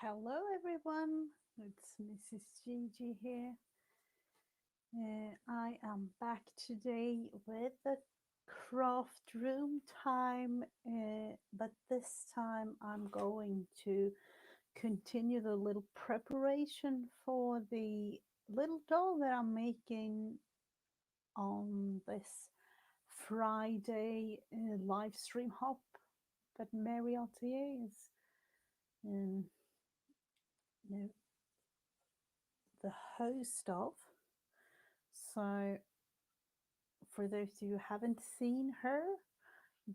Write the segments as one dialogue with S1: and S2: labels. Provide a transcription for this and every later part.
S1: Hello everyone, it's Mrs. Gigi here. I am back today with the craft room time, but this time I'm going to continue the little preparation for the little doll that I'm making on this Friday live stream hop that Mary Altier is um, you know, the host of. So, for those of you who haven't seen her,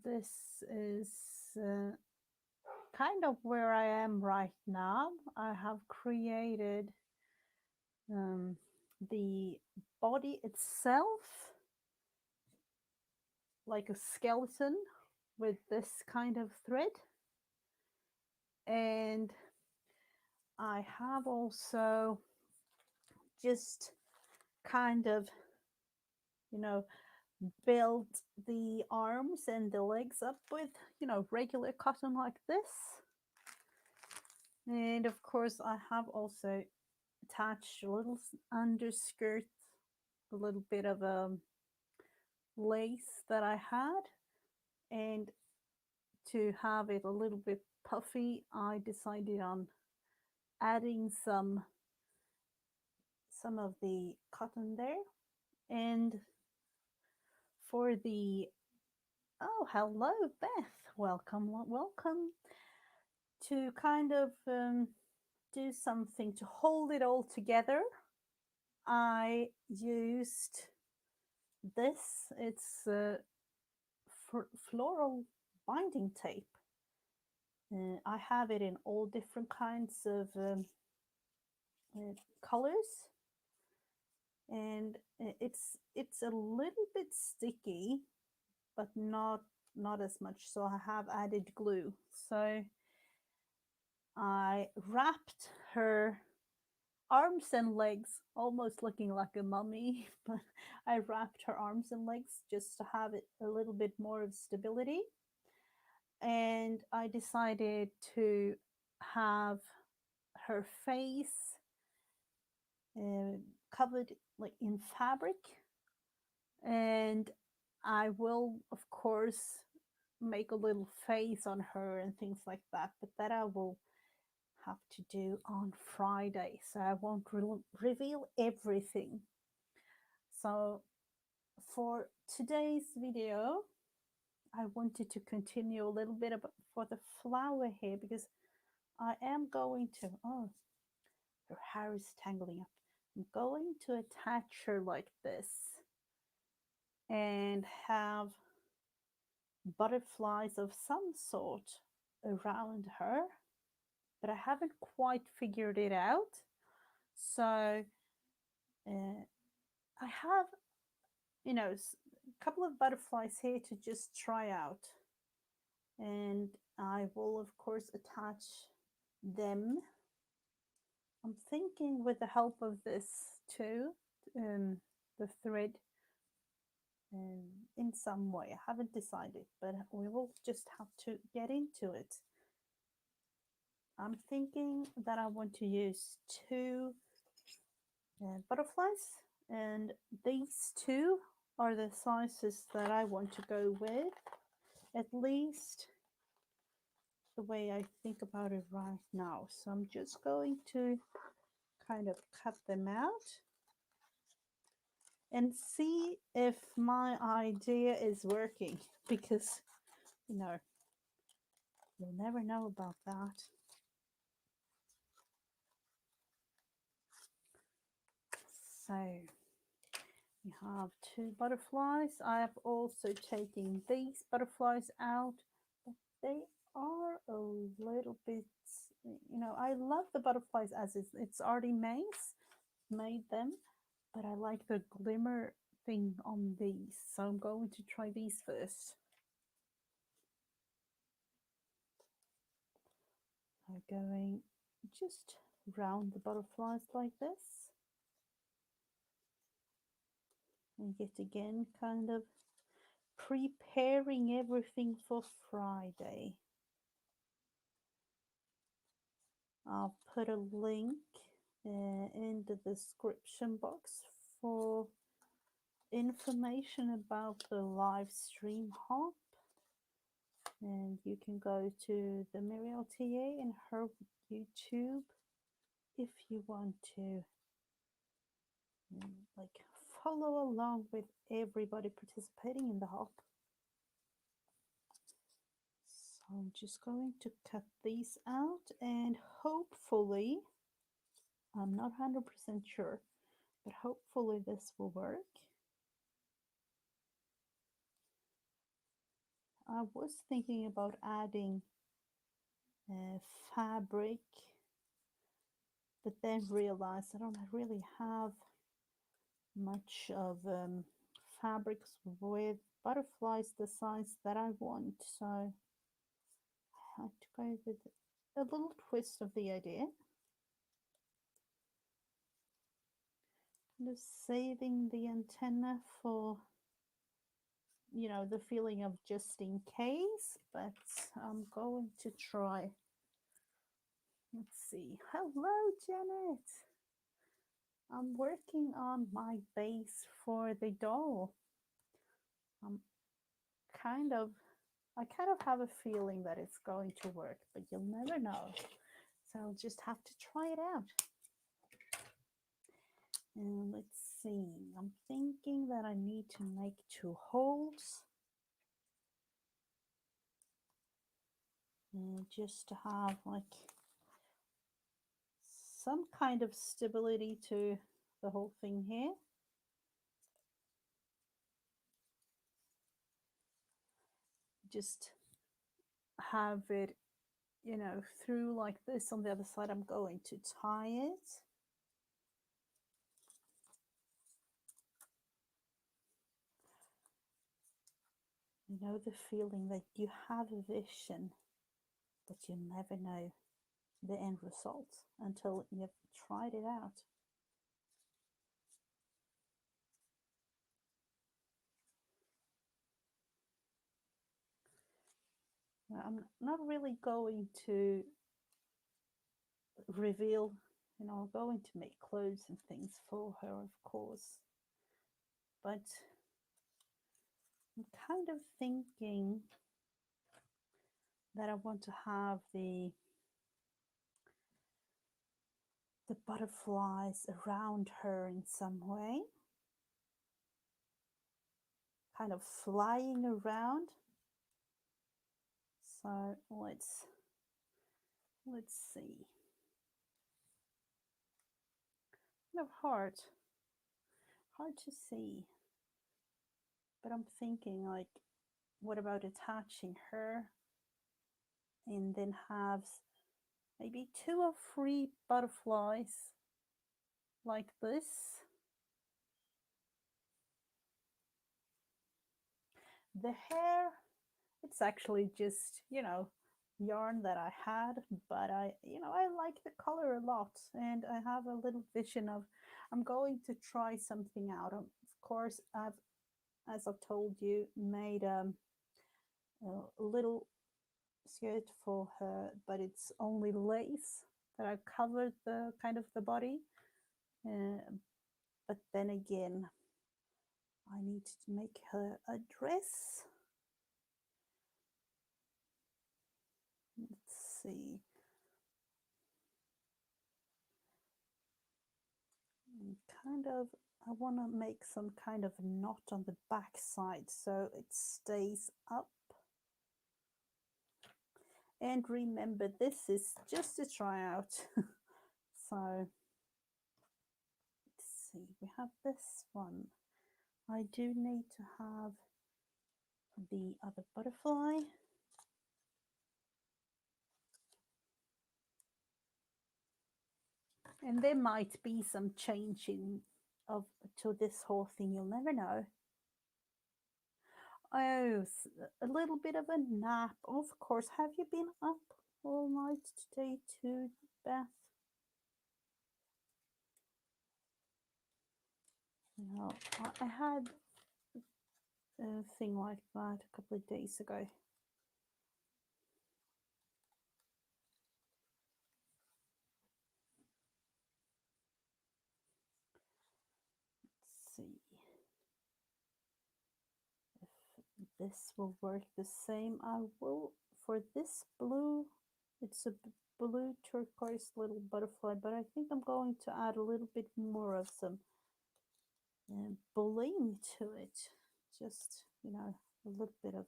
S1: this is kind of where I am right now. I have created the body itself like a skeleton with this kind of thread. And I have also just kind of, build the arms and the legs up with, regular cotton like this. And of course, I have also attached a little underskirt, a little bit of lace that I had. And to have it a little bit puffy, I decided on adding some of the cotton there. And for the oh, hello Beth, welcome, to kind of do something to hold it all together. I used this. It's floral binding tape. I have it in all different kinds of colors, and it's a little bit sticky, but not as much. So I have added glue. So I wrapped her arms and legs, almost looking like a mummy, but I wrapped her arms and legs just to have it a little bit more of stability. And I decided to have her face covered like in fabric, and I will of course make a little face on her and things like that, but that I will have to do on Friday, so I won't reveal everything. So for today's video, I wanted to continue a little bit about for the flower here, because I am going to, oh, her hair is tangling up. I'm going to attach her like this and have butterflies of some sort around her, but I haven't quite figured it out. So I have, a couple of butterflies here to just try out, and I will of course attach them. I'm thinking with the help of this too, the thread, in some way. I haven't decided, but we will just have to get into it. I'm thinking that I want to use two butterflies, and these two are the sizes that I want to go with, at least the way I think about it right now. So I'm just going to kind of cut them out and see if my idea is working, because you'll never know about that. So we have two butterflies. I have also taken these butterflies out, but they are a little bit, I love the butterflies as it's already made them, but I like the glimmer thing on these. So I'm going to try these first. I'm going just round the butterflies like this. And yet again, kind of preparing everything for Friday. I'll put a link in the description box for information about the live stream hop, and you can go to the Muriel TA and her YouTube if you want to like follow along with everybody participating in the hop. So I'm just going to cut these out, and hopefully, I'm not 100% sure, but hopefully this will work. I was thinking about adding fabric, but then realized I don't really have much of fabrics with butterflies the size that I want, so I had to go with a little twist of the idea. Just saving the antenna for, you know, the feeling of just in case, but I'm going to try. Let's see. Hello, Janet. I'm working on my base for the doll. I kind of have a feeling that it's going to work, but you'll never know. So I'll just have to try it out. And let's see. I'm thinking that I need to make 2 holes. And just to have like some kind of stability to the whole thing here. Just have it, you know, through like this. On the other side, I'm going to tie it. You know the feeling that you have a vision, but you never know the end result until you've tried it out. I'm not really going to reveal, you know, I'm going to make clothes and things for her, of course, but I'm kind of thinking that I want to have the butterflies around her in some way, kind of flying around. So let's see. Kind of hard to see, but I'm thinking like, what about attaching her and then have maybe 2 or 3 butterflies like this. The hair, it's actually just, you know, yarn that I had, but I like the color a lot, and I have a little vision of I'm going to try something out. Of course, as I've told you, made a little skirt for her, but it's only lace that I've covered the kind of the body. But then again, I need to make her a dress. Let's see. Kind of, I want to make some kind of knot on the back side so it stays up. And remember, this is just a tryout. So let's see, we have this one. I do need to have the other butterfly. And there might be some changing to this whole thing, you'll never know. Oh, a little bit of a nap. Of course. Have you been up all night today too, Beth? No, I had a thing like that a couple of days ago. this will work the same. I will, for this blue, it's a blue turquoise little butterfly, but I think I'm going to add a little bit more of some bling to it. Just, you know, a little bit of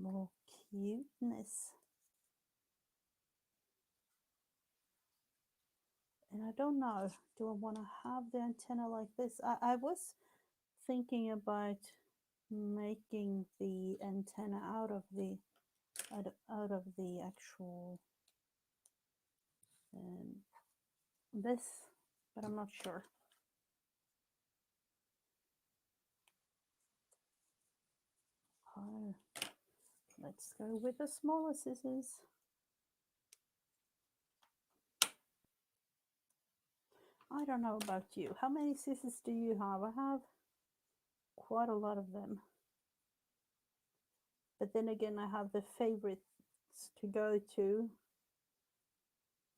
S1: more cuteness. And I don't know, do I want to have the antenna like this? I was thinking about making the antenna out of the actual this, but I'm not sure. Oh, let's go with the smaller scissors. I don't know about you. How many scissors do you have? I have quite a lot of them. But then again, I have the favorites to go to.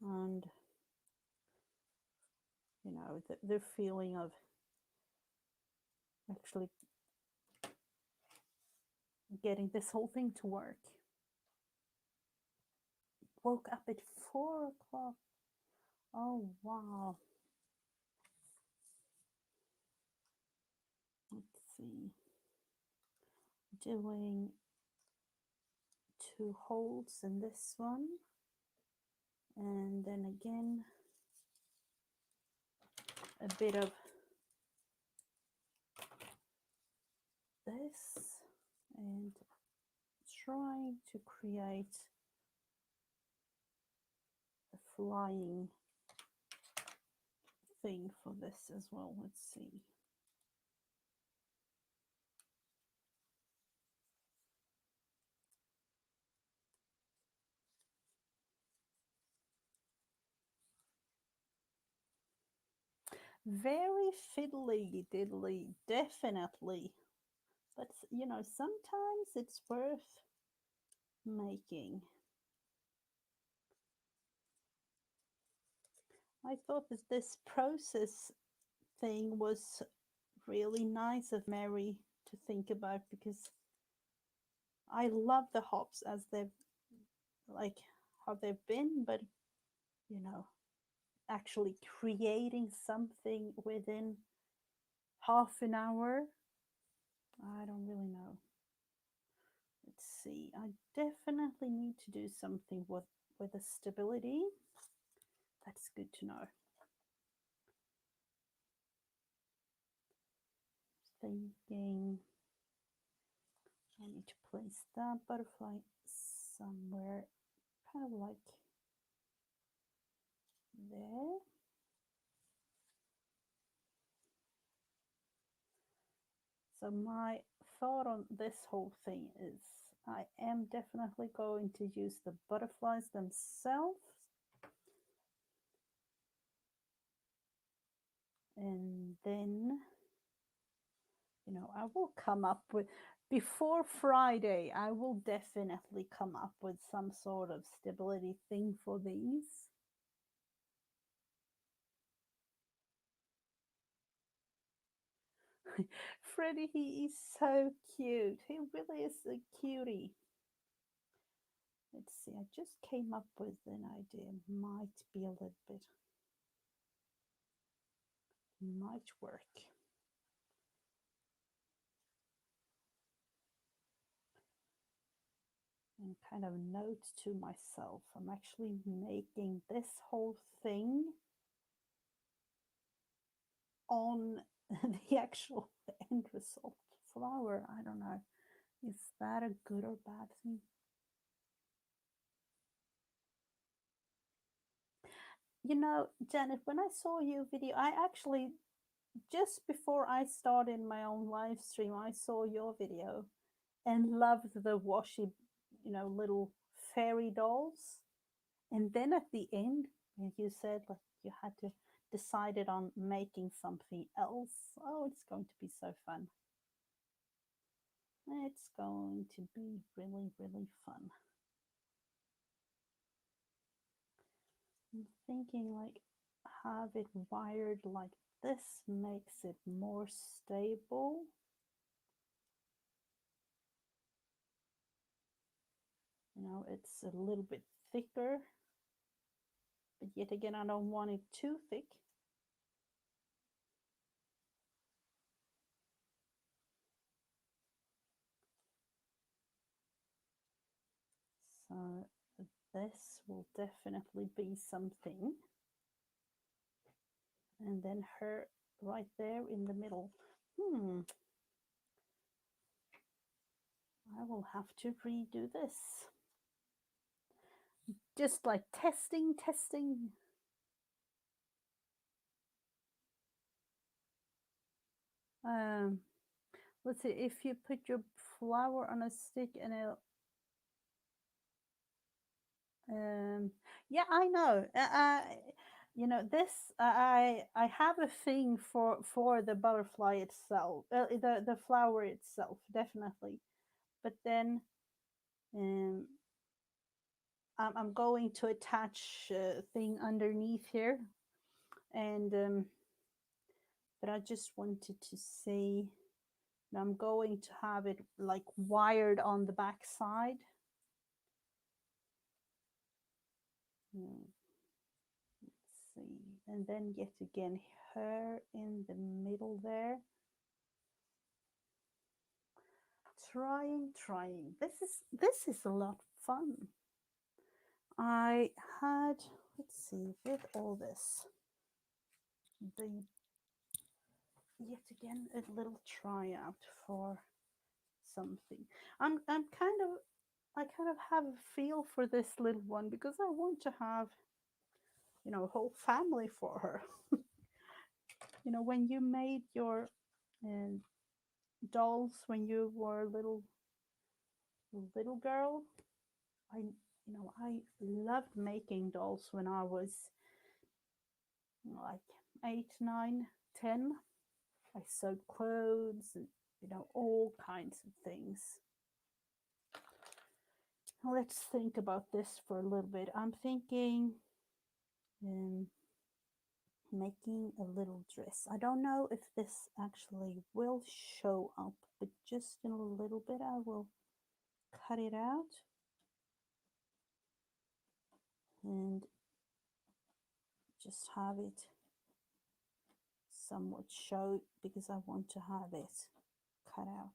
S1: And, you know, the feeling of actually getting this whole thing to work. Woke up at 4 o'clock. Oh, wow. Let's see. Doing 2 holes in this one. And then again, a bit of this and trying to create a flying thing for this as well. Let's see. Very fiddly diddly, definitely. But, you know, sometimes it's worth making. I thought that this process thing was really nice of Mary to think about, because I love the hops as they've, like, how they've been, but, you know, actually creating something within half an hour, I don't really know. Let's see. I definitely need to do something with the stability. That's good to know. Thinking I need to place that butterfly somewhere kind of like there. So my thought on this whole thing is I am definitely going to use the butterflies themselves. And then, you know, I will come up with, before Friday, I will definitely come up with some sort of stability thing for these. Freddie, he is so cute. He really is a cutie. Let's see, I just came up with an idea. Might be a little bit, might work. And kind of note to myself, I'm actually making this whole thing on the actual end result flower. I don't know. Is that a good or bad thing? You know, Janet, when I saw your video, I actually, just before I started my own live stream, I saw your video and loved the washi, you know, little fairy dolls. And then at the end, when you said like you had to decided on making something else, oh, it's going to be so fun. It's going to be really, really fun. I'm thinking like have it wired like this makes it more stable. Now it's a little bit thicker, but yet again, I don't want it too thick. So this will definitely be something. And then her right there in the middle. I will have to redo this. Just like testing. Let's see, if you put your flower on a stick and it'll, yeah, I know. You know, this I have a thing for the butterfly itself, the flower itself, definitely. But then, um, I'm going to attach a thing underneath here, and but I just wanted to say that I'm going to have it like wired on the back side. Let's see, and then yet again her in the middle there. Trying. This is a lot of fun. I had, let's see, with all this, the yet again a little tryout for something. I'm kind of, I kind of have a feel for this little one because I want to have, you know, a whole family for her. You know, when you made your uh, dolls when you were a little girl, I loved making dolls when I was like 8, 9, 10. I sewed clothes and, you know, all kinds of things. Let's think about this for a little bit. I'm thinking making a little dress. I don't know if this actually will show up, but just in a little bit I will cut it out and just have it somewhat show because I want to have it cut out.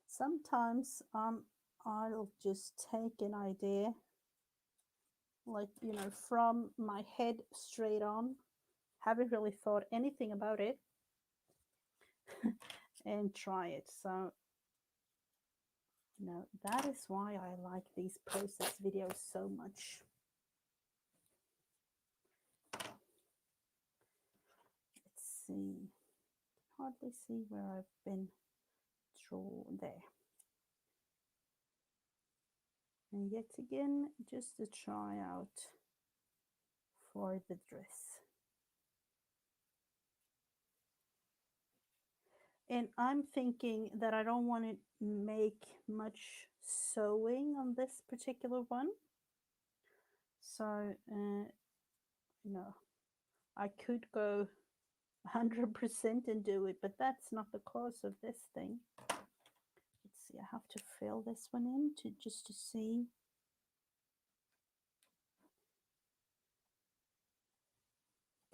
S1: Sometimes I'll just take an idea, like, you know, from my head straight on, haven't really thought anything about it, and try it. So, you know, that is why I like these process videos so much. Let's see, hardly see where I've been drawn there. And yet again, just a tryout for the dress. And I'm thinking that I don't want to make much sewing on this particular one. So, you know, I could go 100% and do it, but that's not the cause of this thing. Let's see, I have to fill this one in just to see.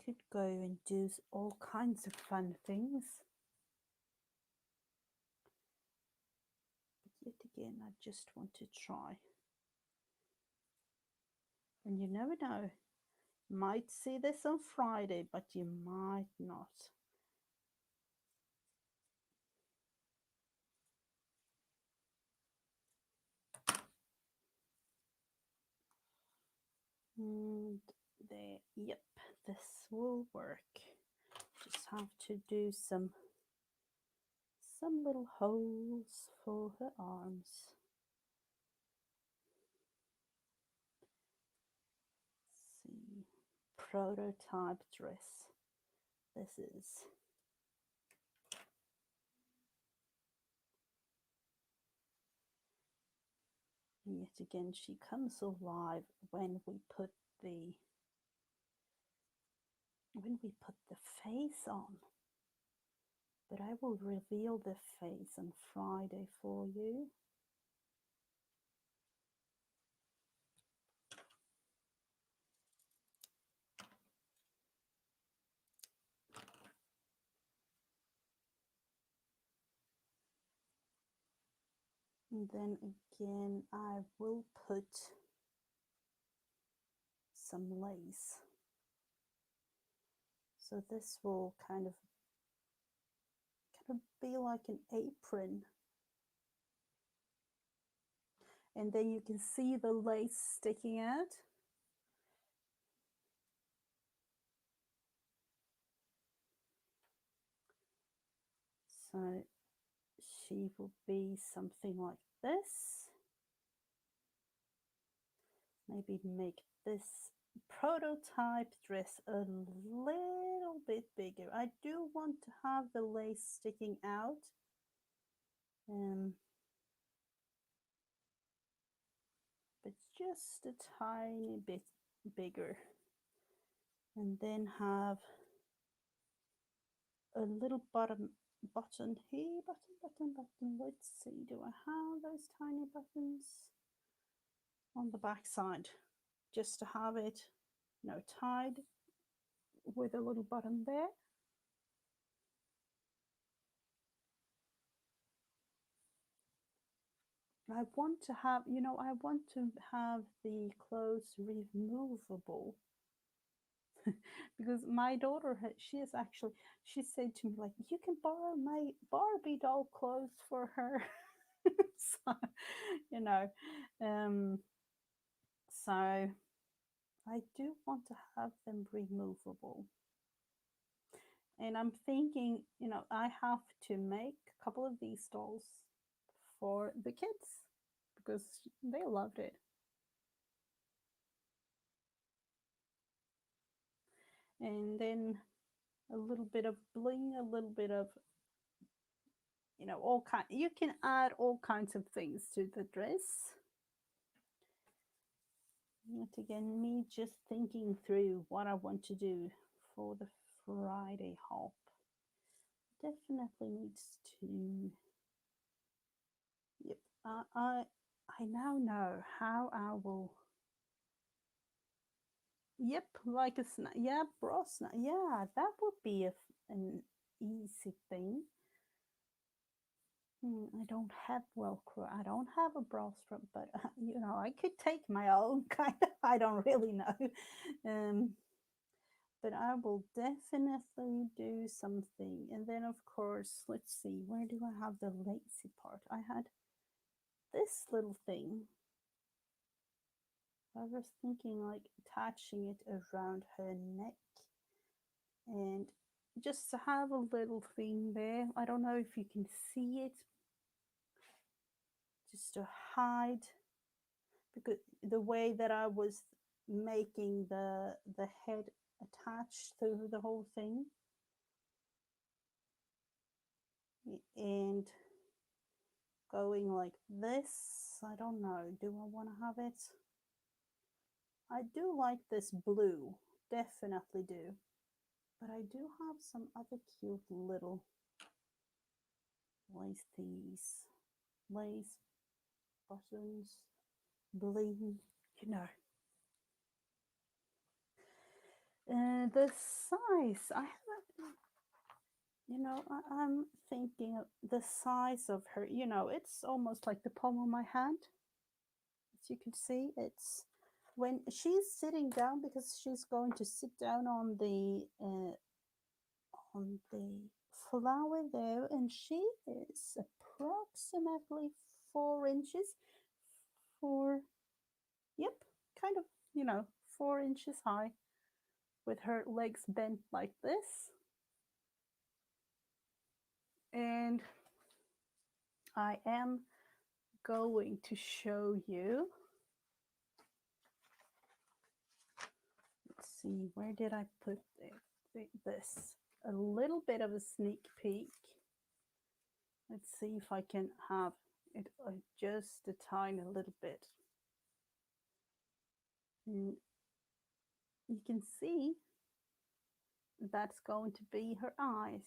S1: Could go and do all kinds of fun things. But yet again, I just want to try. And you never know. Might see this on Friday, but you might not. And there, yep, this will work. Just have to do some little holes for her arms. Let's see, prototype dress. This is. And yet again, she comes alive when we put the when we put the face on. But I will reveal the face on Friday for you. And then again, I will put some lace. So this will kind of be like an apron. And then you can see the lace sticking out. So she will be something like this. Maybe make this prototype dress a little bit bigger. I do want to have the lace sticking out. But just a tiny bit bigger. And then have a little button here, button. Let's see, do I have those tiny buttons? On the back side, just to have it, tied with a little button there. I want to have, the clothes removable. Because my daughter, she said to me, like, you can borrow my Barbie doll clothes for her. So, so I do want to have them removable. And I'm thinking, I have to make a couple of these dolls for the kids because they loved it. And then a little bit of bling, a little bit of, you can add all kinds of things to the dress. Yet again, me just thinking through what I want to do for the Friday hop. Definitely needs to, yep, I now know how I will, yep, like a snap, yeah, bra snap, yeah, that would be an easy thing. I don't have Velcro, I don't have a bra strap, but I could take my own kind of, I don't really know. But I will definitely do something. And then of course, let's see, where do I have the lacy part? I had this little thing. I was thinking like attaching it around her neck and just to have a little thing there. I don't know if you can see it, just to hide, because the way that I was making the head attached to the whole thing, and going like this, I don't know, do I want to have it? I do like this blue, definitely do, but I do have some other cute little lace buttons, bling, the size, I haven't, I'm thinking of the size of her, it's almost like the palm of my hand. As you can see, it's when she's sitting down, because she's going to sit down on the flower there, and she is approximately 4 inches, yep, kind of, 4 inches high, with her legs bent like this. And I am going to show you, let's see, where did I put this? A little bit of a sneak peek. Let's see if I can have it just a tiny little bit. And you can see that's going to be her eyes.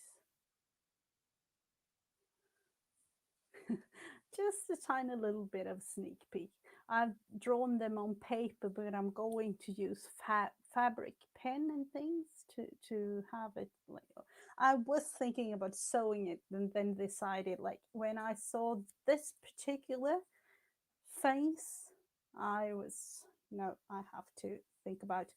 S1: Just a tiny little bit of sneak peek. I've drawn them on paper, but I'm going to use fabric pen and things to have it like. I was thinking about sewing it, and then decided like when I saw this particular face, I was no, I have to think about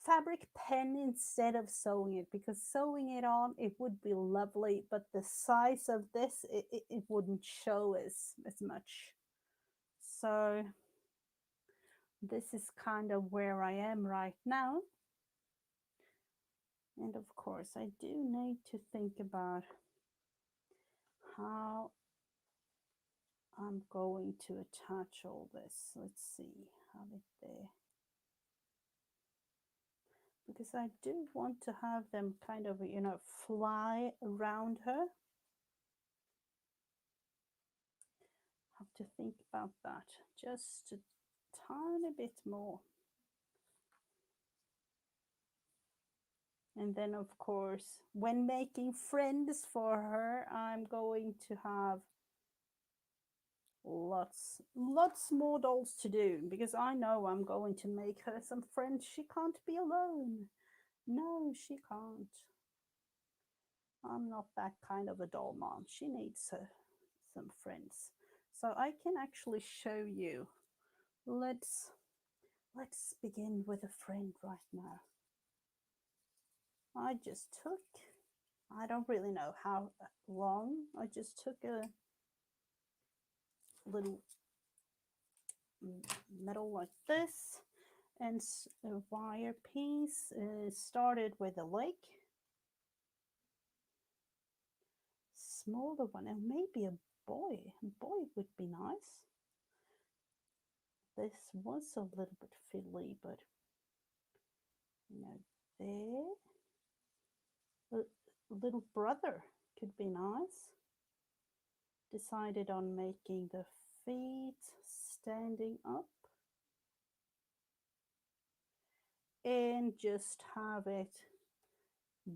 S1: fabric pen instead of sewing it, because sewing it on it would be lovely, but the size of this it wouldn't show as much. So this is kind of where I am right now. And of course I do need to think about how I'm going to attach all this. Let's see, have it there, because I do want to have them kind of, you know, fly around her. Have to think about that just a tiny bit more. And then of course, when making friends for her, I'm going to have lots more dolls to do, because I know I'm going to make her some friends. She can't be alone. No, she can't. I'm not that kind of a doll mom. She needs some friends. So I can actually show you. Let's begin with a friend right now. I just took, I don't really know how long, I just took a little metal like this and a wire piece. Started with a leg, smaller one, and maybe a boy. A boy would be nice. This was a little bit fiddly, but you know, there. A little brother could be nice. Decided on making the feet standing up and just have it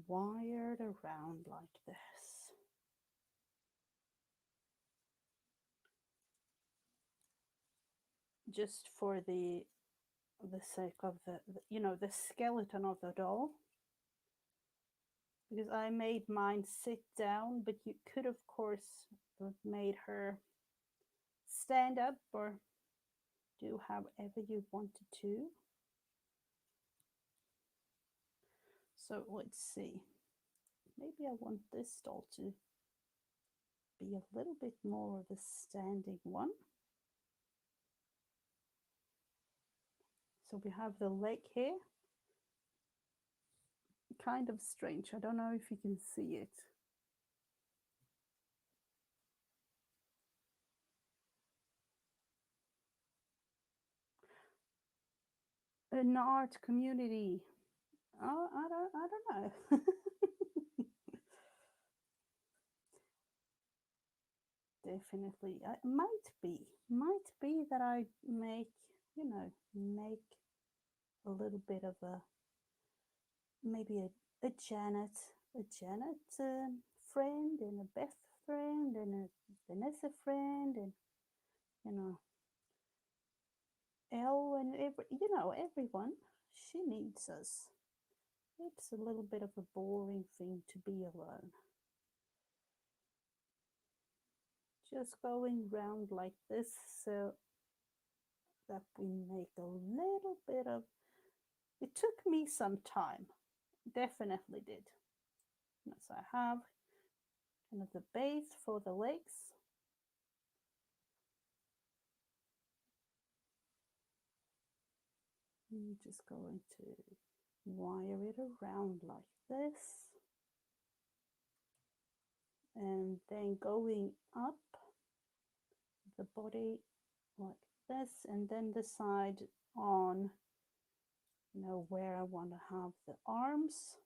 S1: wired around like this. Just for the sake of the you know, the skeleton of the doll, because I made mine sit down, but you could of course have made her stand up or do however you wanted to. So let's see, maybe I want this doll to be a little bit more of a standing one. So we have the leg here. Kind of strange. I don't know if you can see it. An art community. Oh, I don't know. Definitely, might be that I make, you know, make a little bit of a, maybe a Janet friend, and a Beth friend, and a Vanessa friend, and you know, Elle, and you know, everyone. She needs us. It's a little bit of a boring thing to be alone. Just going round like this so that we make a little bit of, it took me some time, definitely did. So I have kind of the base for the legs. I'm just going to wire it around like this, and then going up the body like this, and then decide on, you know, where I want to have the arms,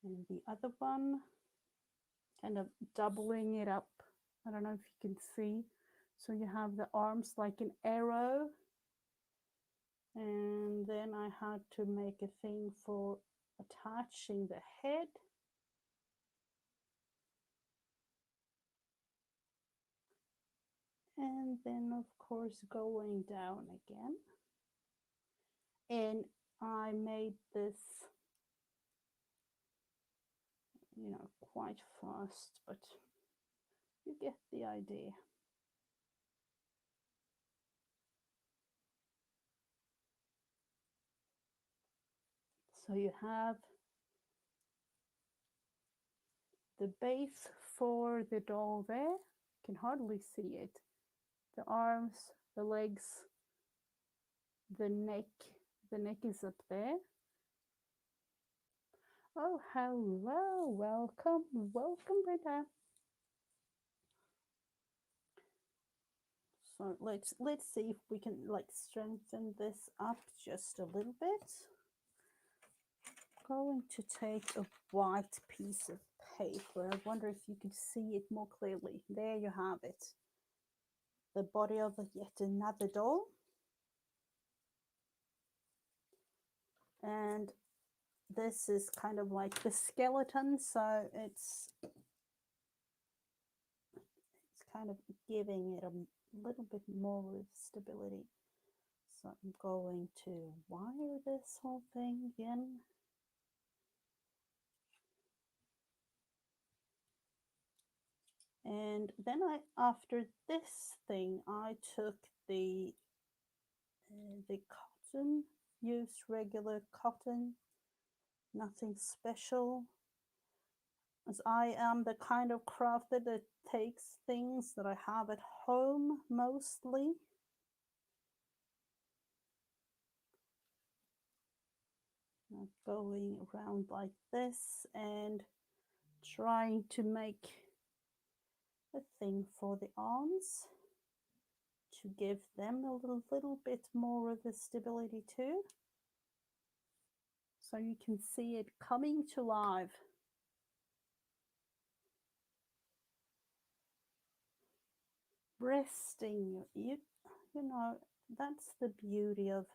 S1: and the other one kind of doubling it up. I don't know if you can see. So you have the arms like an arrow, and then then I had to make a thing for attaching the head. And then of course going down again. And I made this, quite fast, but you get the idea. So you have the base for the doll there. You can hardly see it. The arms, the legs, the neck. The neck is up there. Oh, hello, welcome, Britta. So let's see if we can like strengthen this up just a little bit. Going to take a white piece of paper. I wonder if you could see it more clearly. There you have it. The body of yet another doll. And this is kind of like the skeleton, so it's kind of giving it a little bit more stability. So I'm going to wire this whole thing again. And then after this thing, I took the cotton, used regular cotton, nothing special. As I am the kind of crafter that takes things that I have at home mostly. Going around like this and trying to make a thing for the arms to give them a little bit more of the stability too. So you can see it coming to life. Resting, you know, that's the beauty of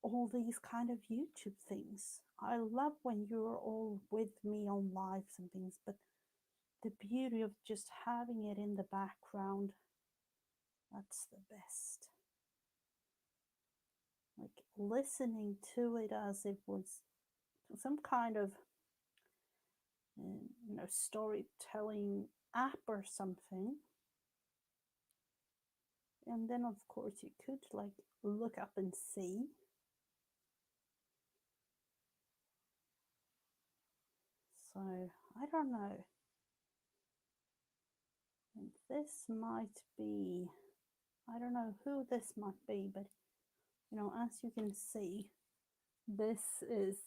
S1: all these kind of YouTube things. I love when you're all with me on lives and things, but the beauty of just having it in the background, that's the best. Like listening to it as it was some kind of storytelling app or something. And then of course you could like look up and see. So I don't know. And this might be, I don't know who this might be, but as you can see, this is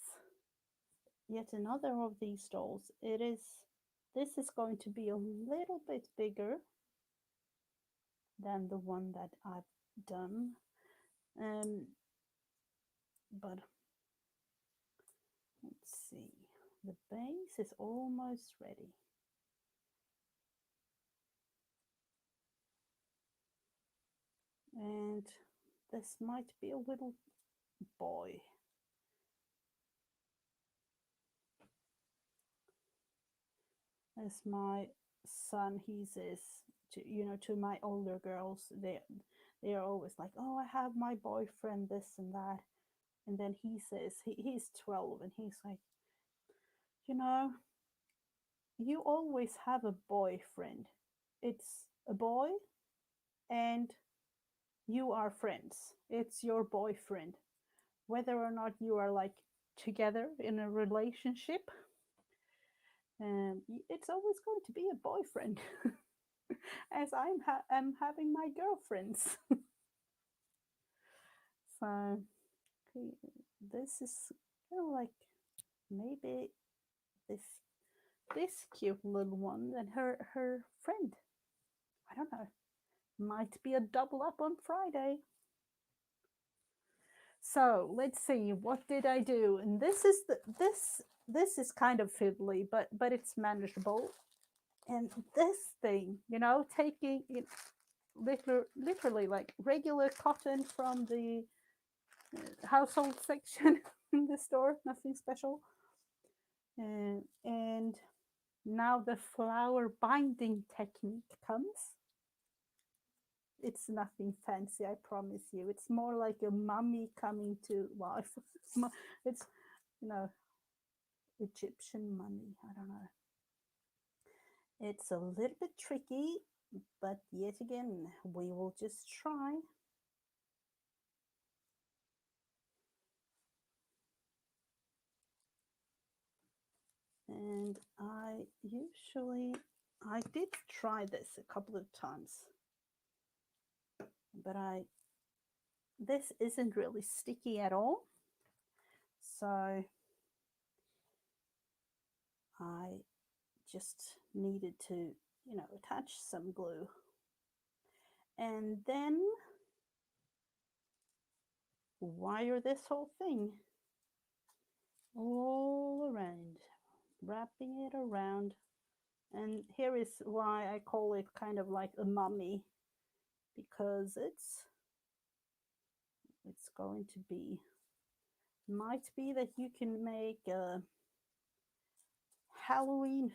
S1: yet another of these dolls. This is going to be a little bit bigger than the one that I've done. But let's see, the base is almost ready. And this might be a little boy. As my son, he says to my older girls, they are always like, oh, I have my boyfriend, this and that. And then he says, he's 12, and he's like, you always have a boyfriend. It's a boy and you are friends. It's your boyfriend. Whether or not you are like together in a relationship, it's always going to be a boyfriend. As I'm having my girlfriends. So this is kind of like maybe this cute little one and her friend. I don't know. Might be a double up on Friday. So let's see, what did I do? And this is kind of fiddly, but it's manageable. And this thing, taking it literally like regular cotton from the household section in the store, nothing special. And now the flower binding technique comes. It's nothing fancy, I promise you. It's more like a mummy coming to life. It's, you know, Egyptian mummy. I don't know. It's a little bit tricky, but yet again, we will just try. And I did try this a couple of times, but this isn't really sticky at all. So I just needed to, attach some glue. And then wire this whole thing all around, wrapping it around. And here is why I call it kind of like a mummy, because it's going to be, might be that you can make a Halloween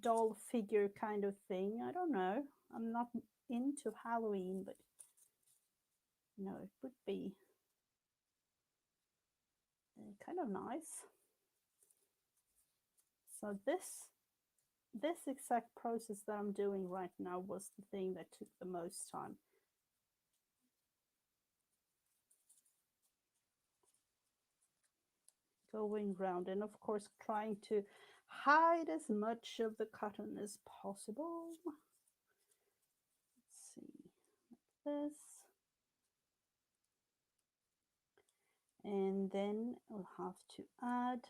S1: doll figure kind of thing. I don't know. I'm not into Halloween, but it would be kind of nice. So this exact process that I'm doing right now was the thing that took the most time. Going round, and of course trying to hide as much of the cotton as possible. Let's see, like this. And then I'll have to add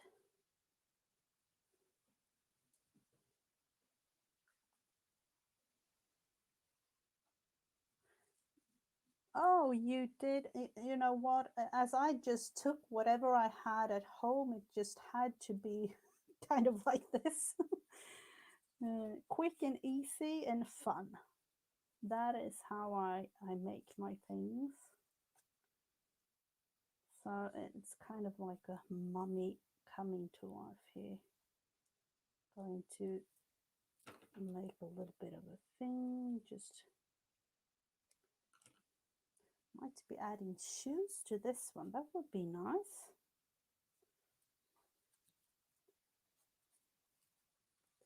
S1: Oh, you did. You know what? As I just took whatever I had at home, it just had to be kind of like this. Quick and easy and fun. That is how I make my things. So it's kind of like a mummy coming to life here. Going to make a little bit of a thing, just might be adding shoes to this one. That would be nice.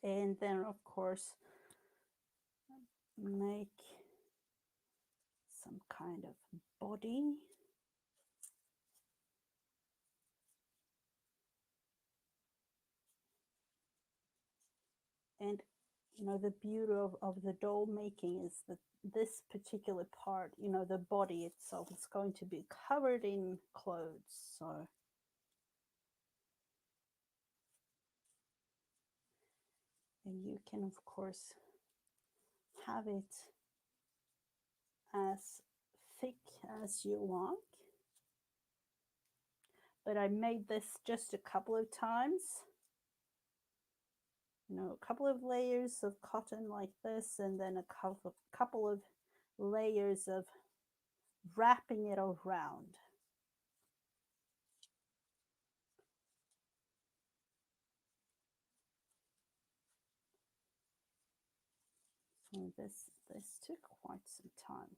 S1: And then of course make some kind of body. And the beauty of the doll making is that this particular part, the body itself, is going to be covered in clothes. So and you can of course have it as thick as you like. But I made this just a couple of times. A couple of layers of cotton like this, and then a couple of layers of wrapping it around. So this took quite some time,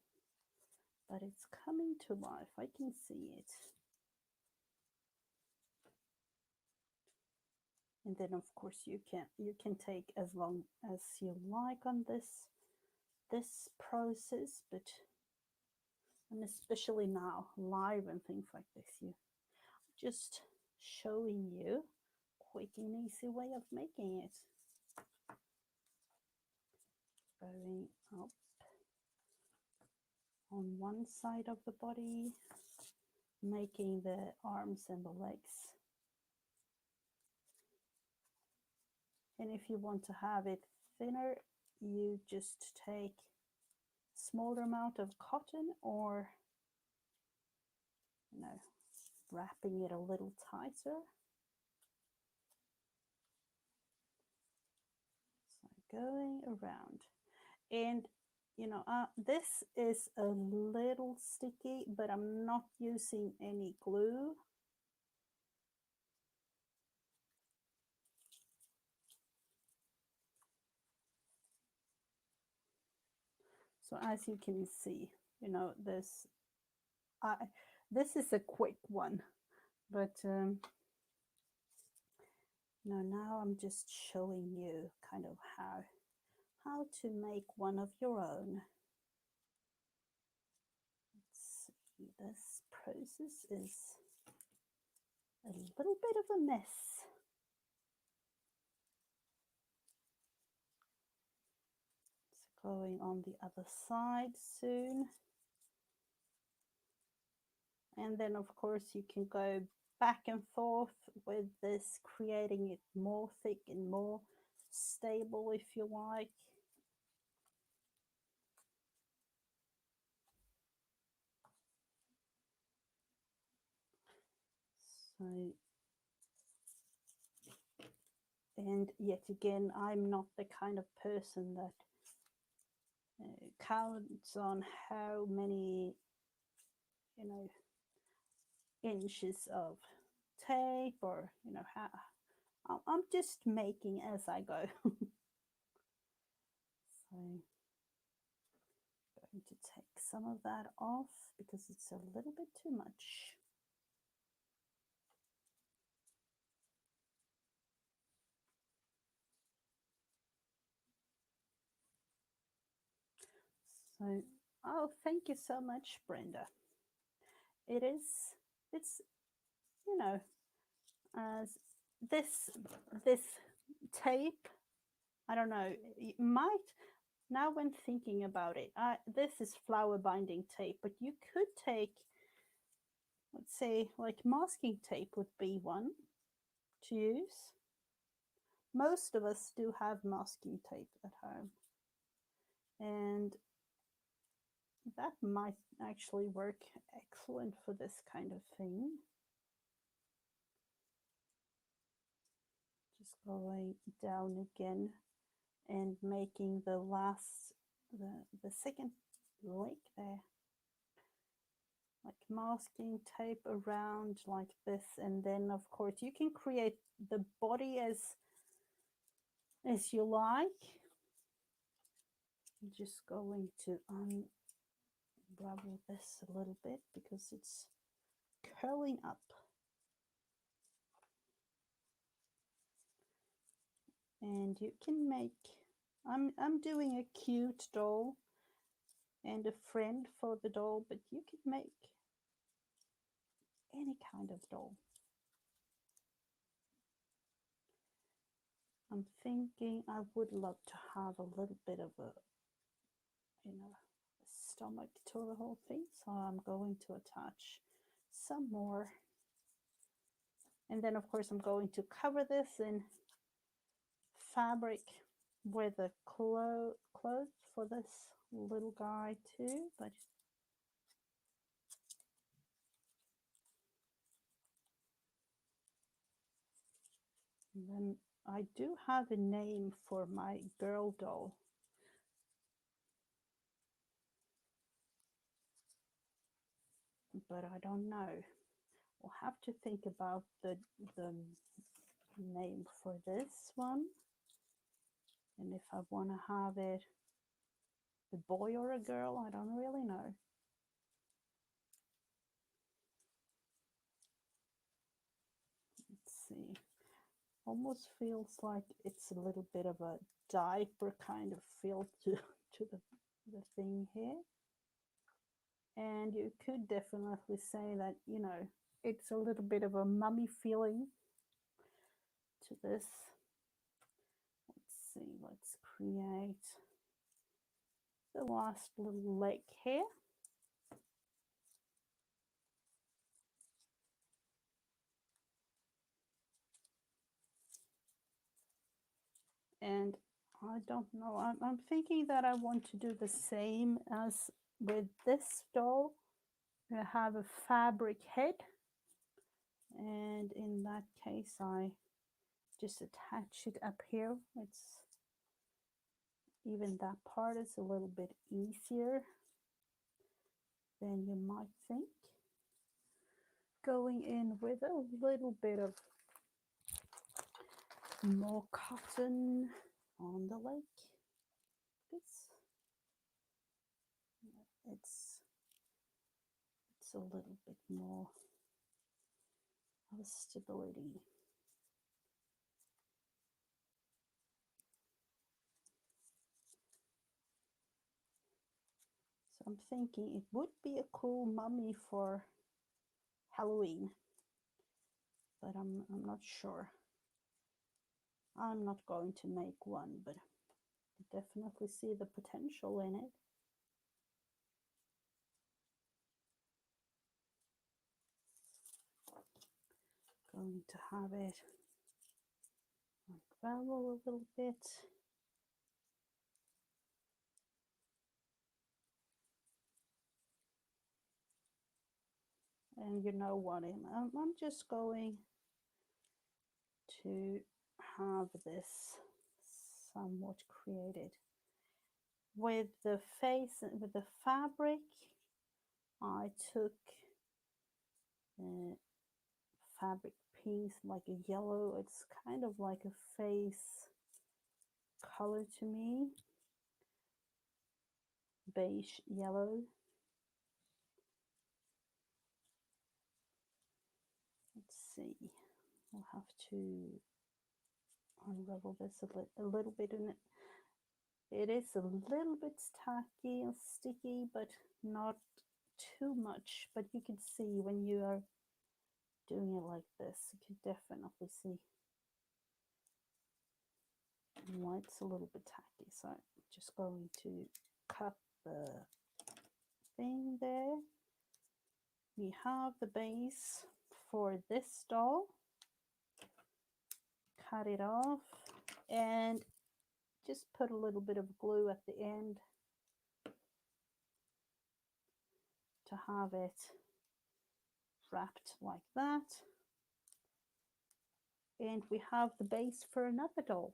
S1: but it's coming to life. I can see it. And then of course you can take as long as you like on this process, but and especially now live and things like this, you just showing you quick and easy way of making it. Going up on one side of the body, making the arms and the legs. And if you want to have it thinner, you just take smaller amount of cotton, or wrapping it a little tighter. So going around. And you know, this is a little sticky, but I'm not using any glue. So as you can see, you know, this is a quick one, but now I'm just showing you kind of how to make one of your own. Let's see, this process is a little bit of a mess. It's going on the other side soon. And then of course you can go back and forth with this, creating it more thick and more stable if you like. So, and yet again, I'm not the kind of person that counts on how many, you know, inches of tape, or you know, how I'm just making as I go. So I'm going to take some of that off because it's a little bit too much. So, oh, thank you so much, Brenda. It's, you know, as this tape, I don't know, it might, now when thinking about it, this is flower binding tape, but you could take, let's say, like masking tape would be one to use. Most of us do have masking tape at home, and that might actually work excellent for this kind of thing. Just going down again and making the last, the second leg there, like masking tape around like this. And then of course you can create the body as you like. I'm just going to unravel this a little bit because it's curling up. And you can make, I'm doing a cute doll and a friend for the doll, but you can make any kind of doll. I'm thinking I would love to have a little bit of a, you know, a stomach to the whole thing, so I'm going to attach some more. And then of course I'm going to cover this in fabric with a cloth for this little guy too, but and then I do have a name for my girl doll. But I don't know. We'll have to think about the name for this one. And if I want to have it a boy or a girl, I don't really know. Let's see. Almost feels like it's a little bit of a diaper kind of feel to the thing here. And you could definitely say that, you know, it's a little bit of a mummy feeling to this. Let's see, let's create the last little leg here. And I don't know, I'm thinking that I want to do the same as with this doll. I have a fabric head, and in that case I just attach it up here. It's even that part is a little bit easier than you might think. Going in with a little bit of more cotton on the leg. It's a little bit more of stability. So I'm thinking it would be a cool mummy for Halloween, but I'm not sure. I'm not going to make one, but I definitely see the potential in it. Going to have it unravel a little bit. And you know what, I'm just going to have this somewhat created. With the face, with the fabric, I took a fabric piece like a yellow. It's kind of like a face color to me, beige yellow. Let's see, I'll have to unravel this a little bit in it. It is a little bit tacky and sticky, but not too much. But you can see when you are doing it like this, you can definitely see why it's a little bit tacky. So I'm just going to cut the thing there. We have the base for this doll. Cut it off and just put a little bit of glue at the end to have it wrapped like that. And we have the base for another doll.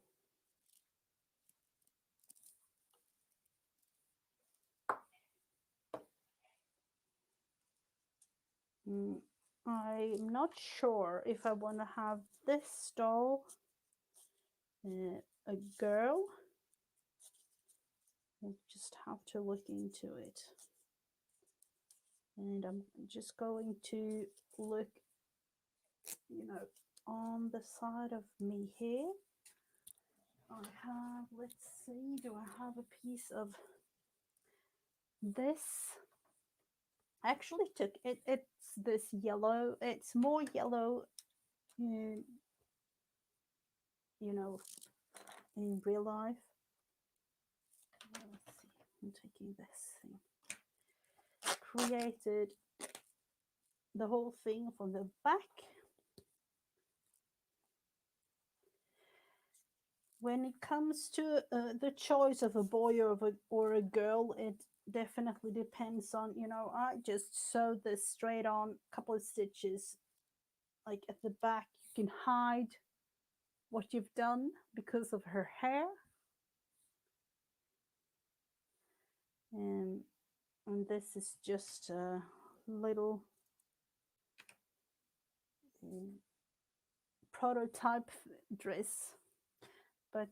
S1: I'm not sure if I want to have this doll a girl. We'll just have to look into it. And I'm just going to look, you know, on the side of me here. I have, let's see, do I have a piece of this? I actually took it, it's this yellow, it's more yellow in, you know, in real life. Let's see, I'm taking this thing. Created the whole thing from the back. When it comes to the choice of a boy or a girl, it definitely depends on, you know, I just sewed this straight on, a couple of stitches like at the back. You can hide what you've done because of her hair. And this is just a little prototype dress, but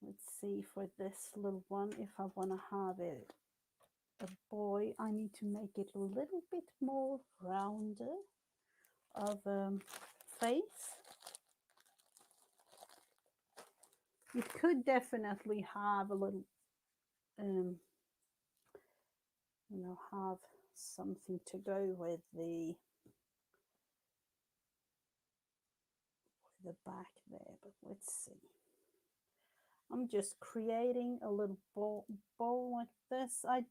S1: let's see, for this little one, if I want to have it a boy, I need to make it a little bit more rounder of face. You could definitely have a little you know, have something to go with the back there, but let's see. I'm just creating a little bowl like this. I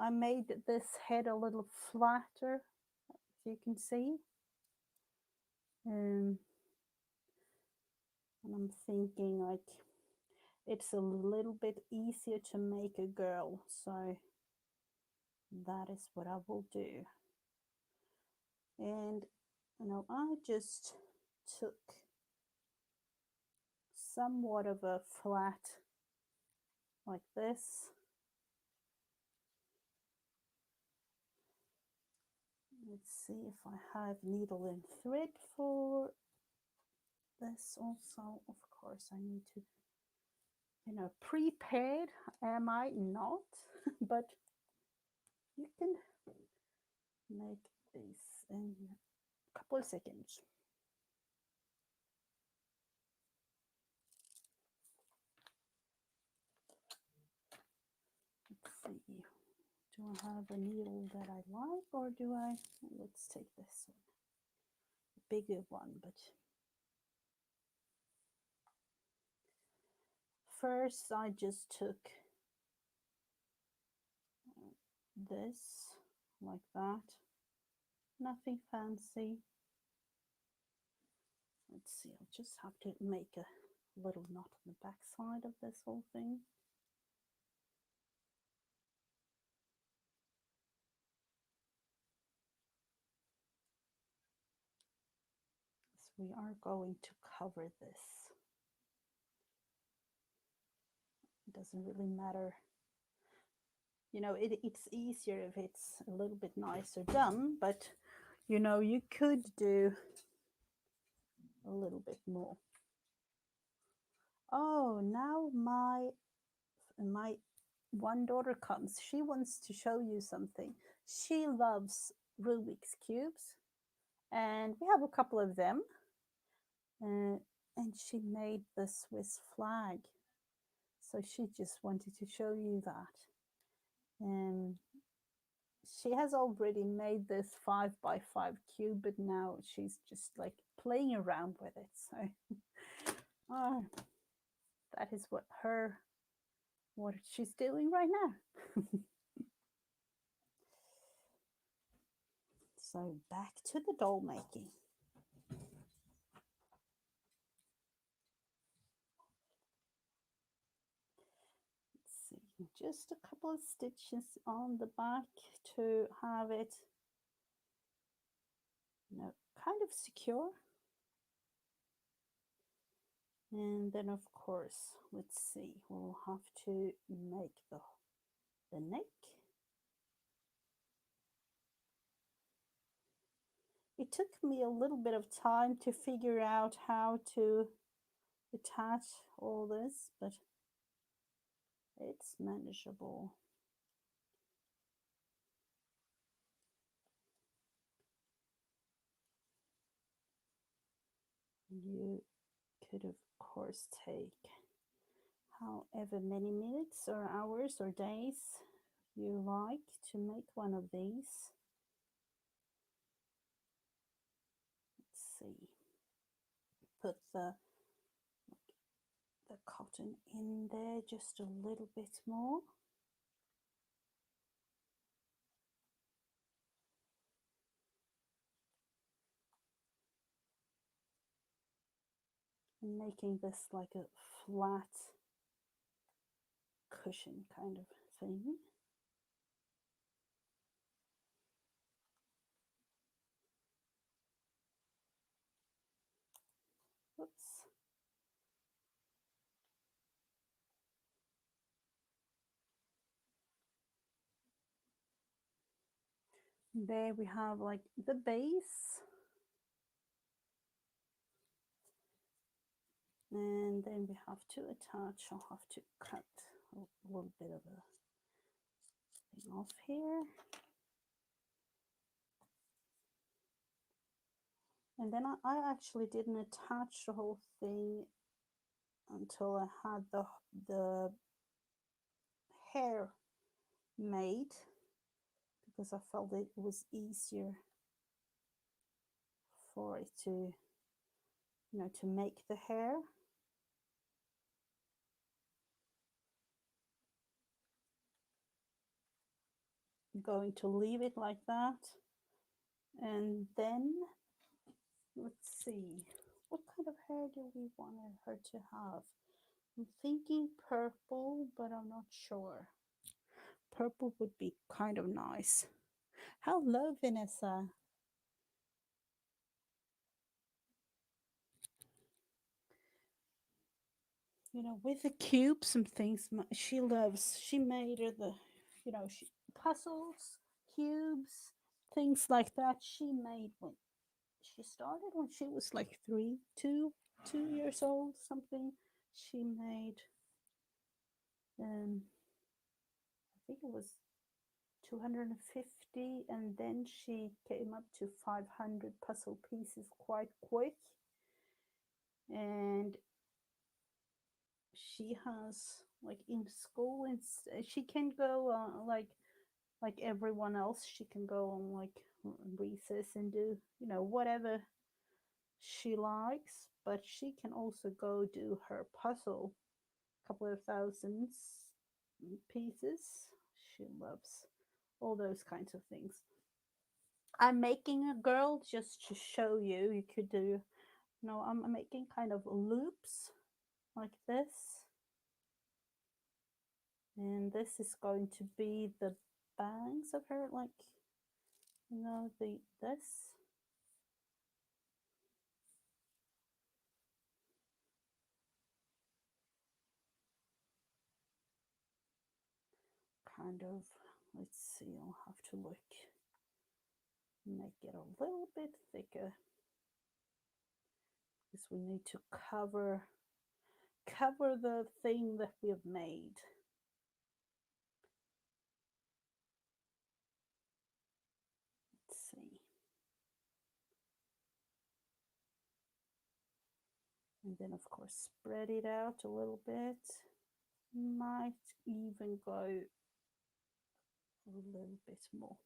S1: made this head a little flatter, as you can see. And I'm thinking like it's a little bit easier to make a girl, so that is what I will do. And you know, I just took somewhat of a flat like this. Let's see if I have needle and thread for this also. Of course, I need to, prepared am I not, but you can make this in a couple of seconds. Let's see. Do I have a needle that I like, or do I? Let's take this one, a bigger one. But first, I just took this like that. Nothing fancy. Let's see. I'll just have to make a little knot on the back side of this whole thing. We are going to cover this. It doesn't really matter. It's easier if it's a little bit nicer done, but you could do a little bit more. Oh, now my one daughter comes. She wants to show you something. She loves Rubik's cubes, and we have a couple of them. And she made the Swiss flag. So she just wanted to show you that. And she has already made this 5x5 cube, but now she's just like playing around with it. So that is what she's doing right now. So back to the doll making. Just a couple of stitches on the back to have it kind of secure. And then of course, let's see, we'll have to make the neck. It took me a little bit of time to figure out how to attach all this, but it's manageable. You could of course take however many minutes or hours or days you like to make one of these. Let's see. Put the cotton in there just a little bit more. And making this like a flat cushion kind of thing. Oops. There we have like the base. And then we have to attach. I'll have to cut a little bit of a thing off here. And then I actually didn't attach the whole thing until I had the hair made, because I felt it was easier for it to, to make the hair. I'm going to leave it like that. And then let's see, what kind of hair do we want her to have? I'm thinking purple, but I'm not sure. Purple would be kind of nice. Hello, Vanessa. with the cubes and things. She loves. She made her the, puzzles, cubes, things like that. She made when she started when she was like 2 years old, something. She made, I think it was 250, and then she came up to 500 puzzle pieces quite quick. And she has, like, in school, and she can go like everyone else. She can go on like recess and do whatever she likes, but she can also go do her puzzle, couple of thousands pieces. She loves all those kinds of things. I'm making a girl just to show you. You could do, I'm making kind of loops like this. And this is going to be the bangs of her, like, this. Kind of, let's see, I'll have to look, make it a little bit thicker, because we need to cover the thing that we have made. Let's see. And then of course spread it out a little bit. Might even go a little bit more.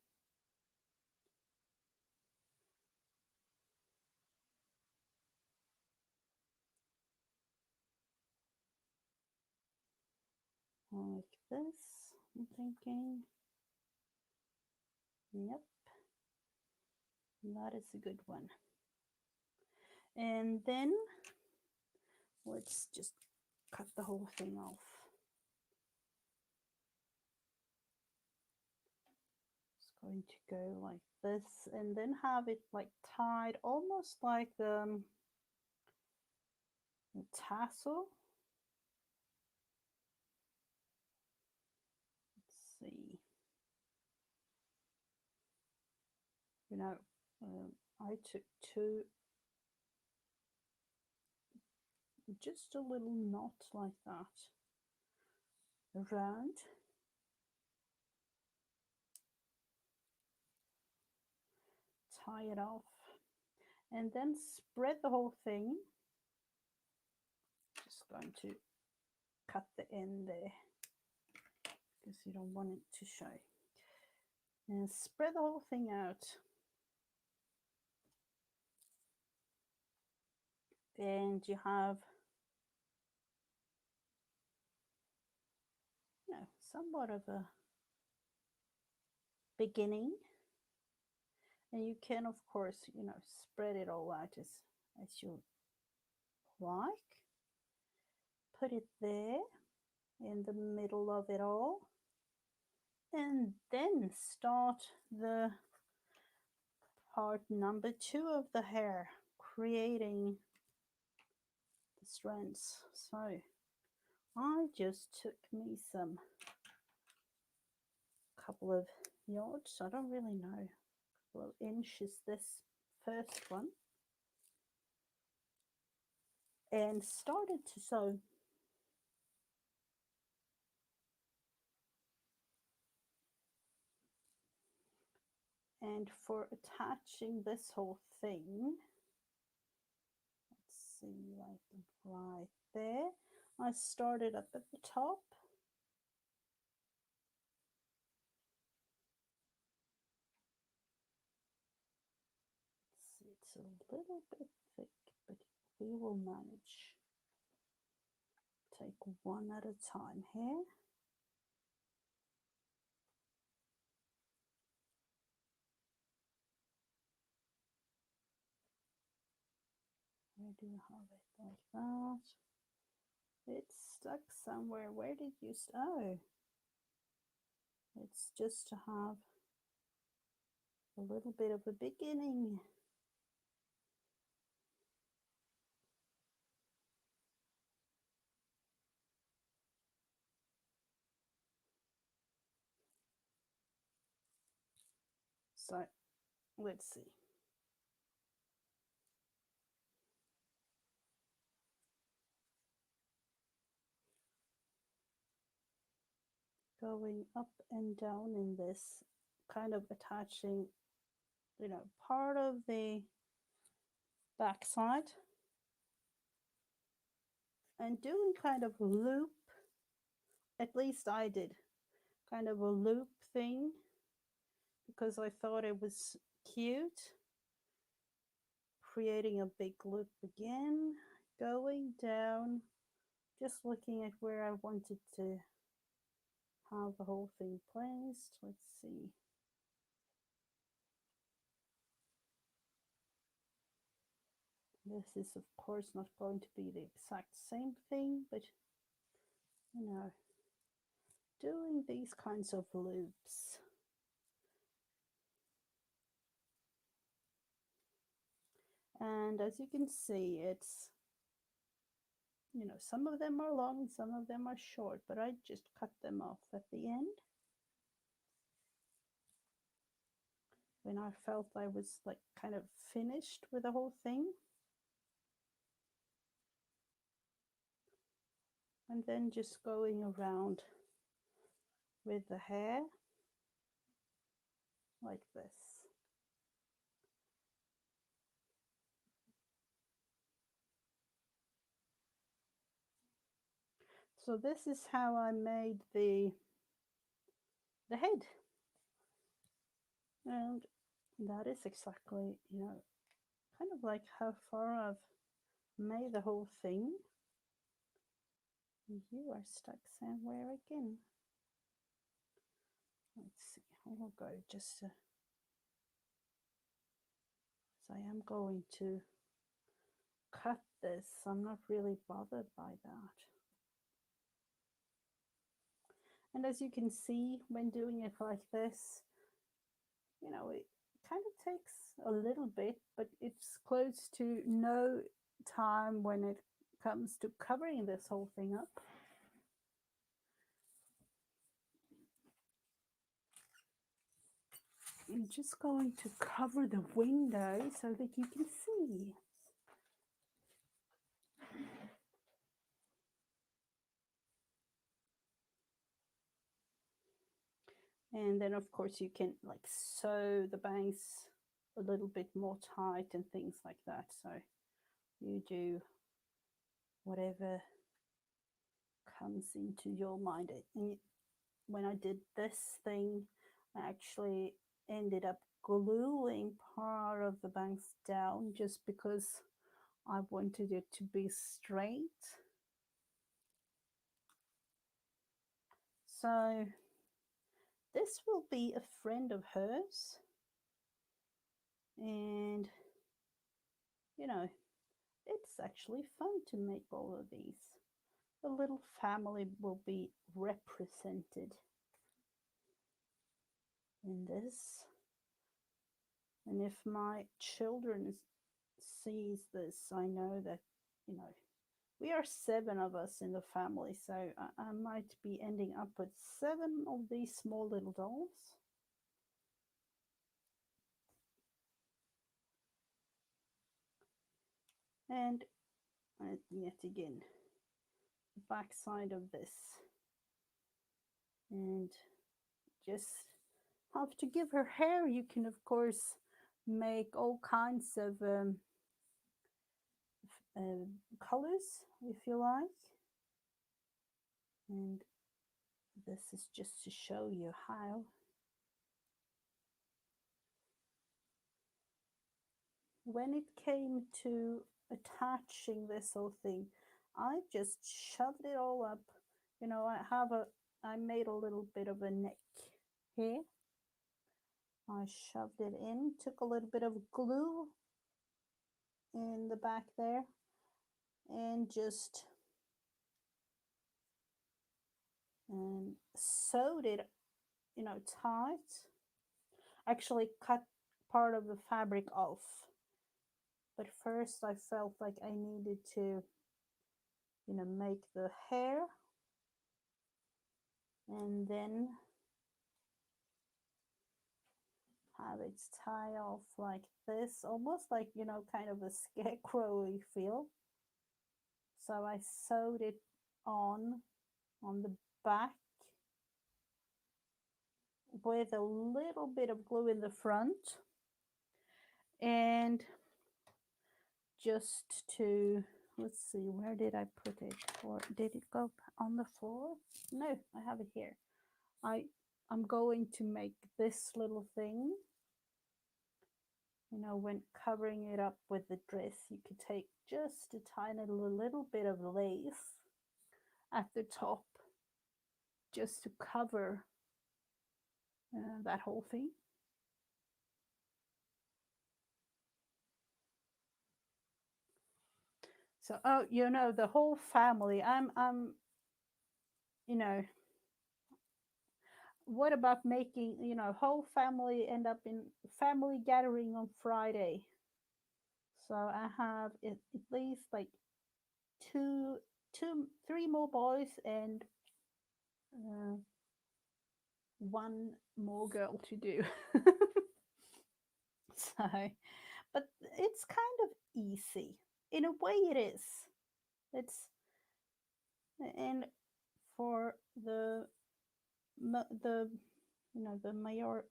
S1: Like this, I'm thinking. Yep, that is a good one. And then let's just cut the whole thing off. It's going to go like this, and then have it like tied almost like a tassel. Let's see. I took just a little knot like that around. Tie it off, and then spread the whole thing. Just going to cut the end there because you don't want it to show. And spread the whole thing out. And you have, somewhat of a beginning. And you can, of course, spread it all out as you like. Put it there in the middle of it all. And then start the part number 2 of the hair, creating the strands. So I just took me some couple of yards, I don't really know, a couple of inches, this first one, and started to sew. And for attaching this whole thing, let's see, like right there, I started up at the top. It's a little bit thick, but we will manage. Take one at a time here. Where do you have it? Like that. It's stuck somewhere. Where did you oh, it's just to have a little bit of a beginning. So let's see. Going up and down in this, kind of attaching, part of the backside and doing kind of a loop. At least I did kind of a loop thing because I thought it was cute. Creating a big loop again, going down, just looking at where I wanted to have the whole thing placed. Let's see. This is of course not going to be the exact same thing, but doing these kinds of loops. And as you can see, it's, some of them are long, some of them are short, but I just cut them off at the end when I felt I was like kind of finished with the whole thing. And then just going around with the hair like this. So this is how I made the head. And that is exactly, kind of like how far I've made the whole thing. You are stuck somewhere again. Let's see, I will go just so I am going to cut this. I'm not really bothered by that. And as you can see, when doing it like this, it kind of takes a little bit, but it's close to no time when it comes to covering this whole thing up. I'm just going to cover the window so that you can see. And then of course you can like sew the bangs a little bit more tight and things like that. So you do whatever comes into your mind. And when I did this thing, I actually ended up gluing part of the bangs down just because I wanted it to be straight. So this will be a friend of hers. And, it's actually fun to make all of these. The little family will be represented in this. And if my children sees this, I know that, we are 7 of us in the family, so I might be ending up with 7 of these small little dolls. And yet again, the back side of this. And just have to give her hair. You can, of course, make all kinds of colors if you like. And this is just to show you how. When it came to attaching this whole thing, I just shoved it all up. I made a little bit of a neck here. I shoved it in, took a little bit of glue in the back there, and just sewed it, tight. Actually cut part of the fabric off. But first I felt like I needed to, make the hair. And then have it tie off like this, almost like, you know, kind of a scarecrowy feel. So I sewed it on the back with a little bit of glue in the front, and just to, let's see, where did I put it, or did it go on the floor? No, I have it here. I'm going to make this little thing. You know, when covering it up with the dress, you could take just a tiny little bit of lace at the top just to cover that whole thing. So, oh, you know, the whole family. You know, what about making, you know, whole family end up in family gathering on Friday? So I have at least like three more boys and uh, one more girl to do. So, but it's kind of easy in a way. It is. It's, and for the you know, the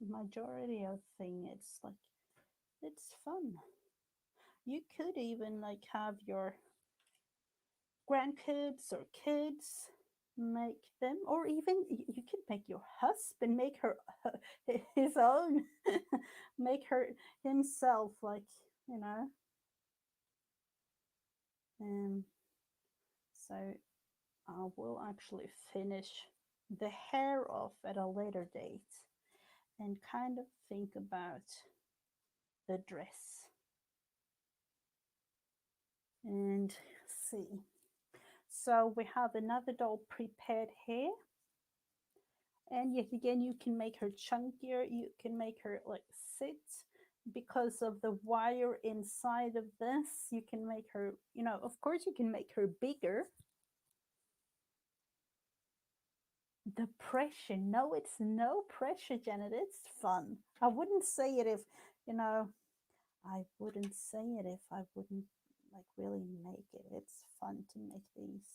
S1: majority of thing, it's like it's fun. You could even like have your grandkids or kids make them, or even you could make your husband make her his own, make her himself, like, you know. um so I will actually finish the hair off at a later date and kind of think about the dress and see. So we have another doll prepared here. And yet again, you can make her chunkier. You can make her like sit because of the wire inside of this. You can make her, you know, of course, you can make her bigger. The pressure. No, it's no pressure, Janet. It's fun. I wouldn't say it if, you know, I wouldn't say it if I wouldn't like really make it. It's fun to make these.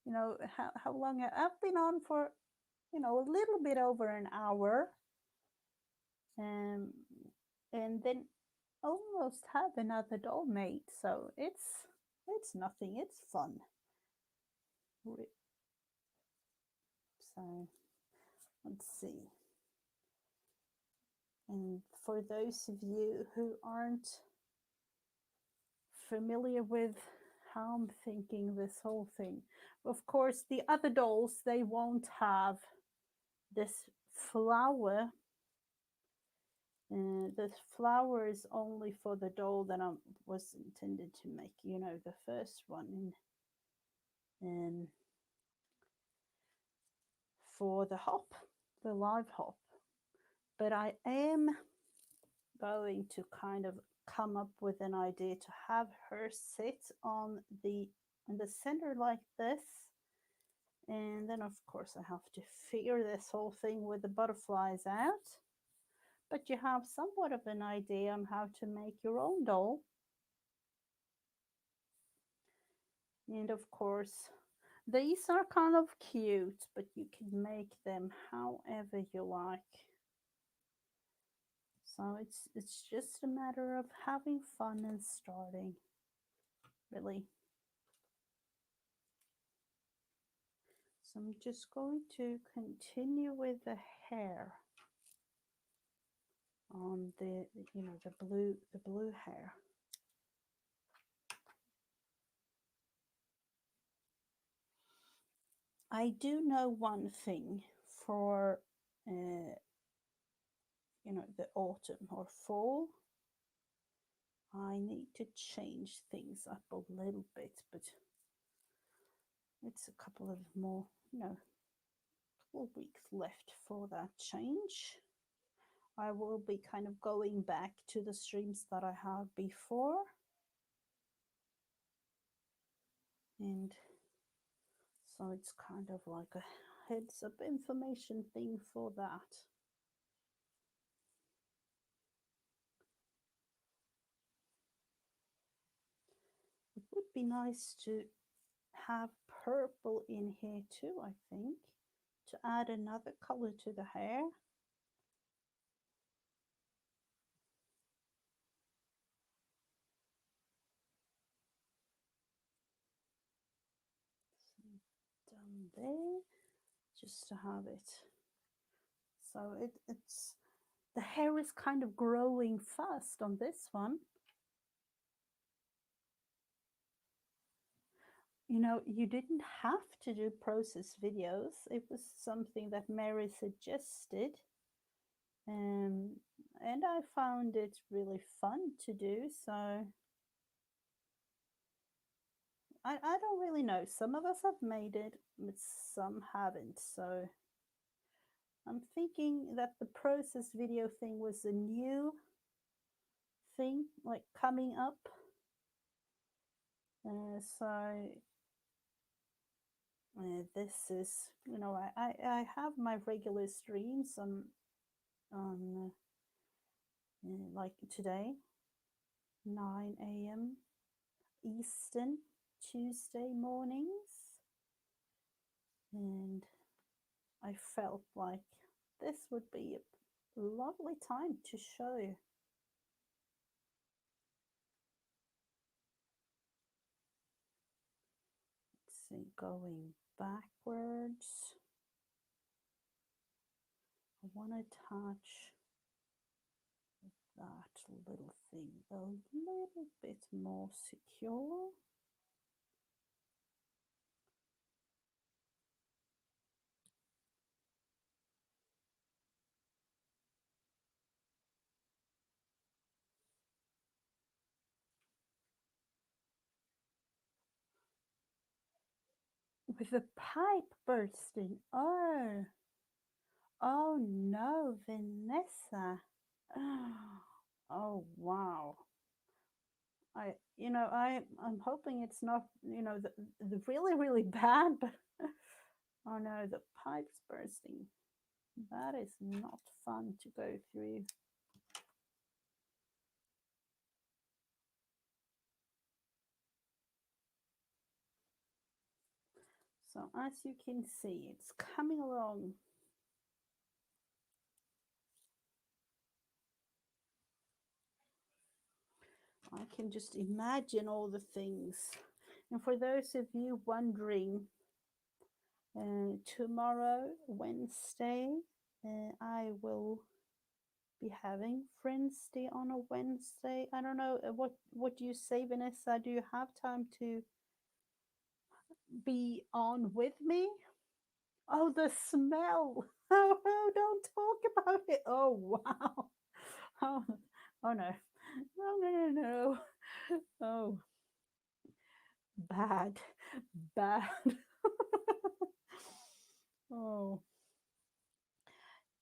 S1: You know, how long I've been on for, you know, a little bit over an hour. Um, and then almost have another doll made. So it's nothing. It's fun. So let's see. And for those of you who aren't familiar with how I'm thinking this whole thing, of course, the other dolls, they won't have this flower. The flower is only for the doll that I was intended to make, you know, the first one. And for the hop, the live hop. But I am going to kind of come up with an idea to have her sit on the in the center like this. And then of course I have to figure this whole thing with the butterflies out. But you have somewhat of an idea on how to make your own doll. And of course, these are kind of cute, but you can make them however you like. So it's just a matter of having fun and starting, really. So I'm just going to continue with the hair on the, you know, the blue hair. I do know one thing for you know, the autumn or fall. I need to change things up a little bit, but it's a couple of more, you know, couple of weeks left for that change. I will be kind of going back to the streams that I have before. And so it's kind of like a heads up information thing for that. be nice to have purple in here too, I think, to add another color to the hair. Down there, just to have it. So it's the hair is kind of growing fast on this one. You know, you didn't have to do process videos. It was something that Mary suggested. And I found it really fun to do. So I don't really know. Some of us have made it, but some haven't. So I'm thinking that the process video thing was a new thing, like coming up. So this is, you know, I have my regular streams on like today, 9 a.m. Eastern, Tuesday mornings. And I felt like this would be a lovely time to show. Let's see, going backwards. I want to touch that little thing a little bit more secure. With the pipe bursting. Oh, oh no, Vanessa. Oh wow. I'm hoping it's not, the really, really bad, but oh no, the pipe's bursting. That is not fun to go through. So as you can see, it's coming along. I can just imagine all the things. And for those of you wondering, tomorrow, Wednesday, I will be having Friends Day on a Wednesday. I don't know what do you say, Vanessa? Do you have time to be on with me? Oh, the smell! Oh, don't talk about it. Oh, wow. Oh, oh no, no. Oh, bad, bad. Oh,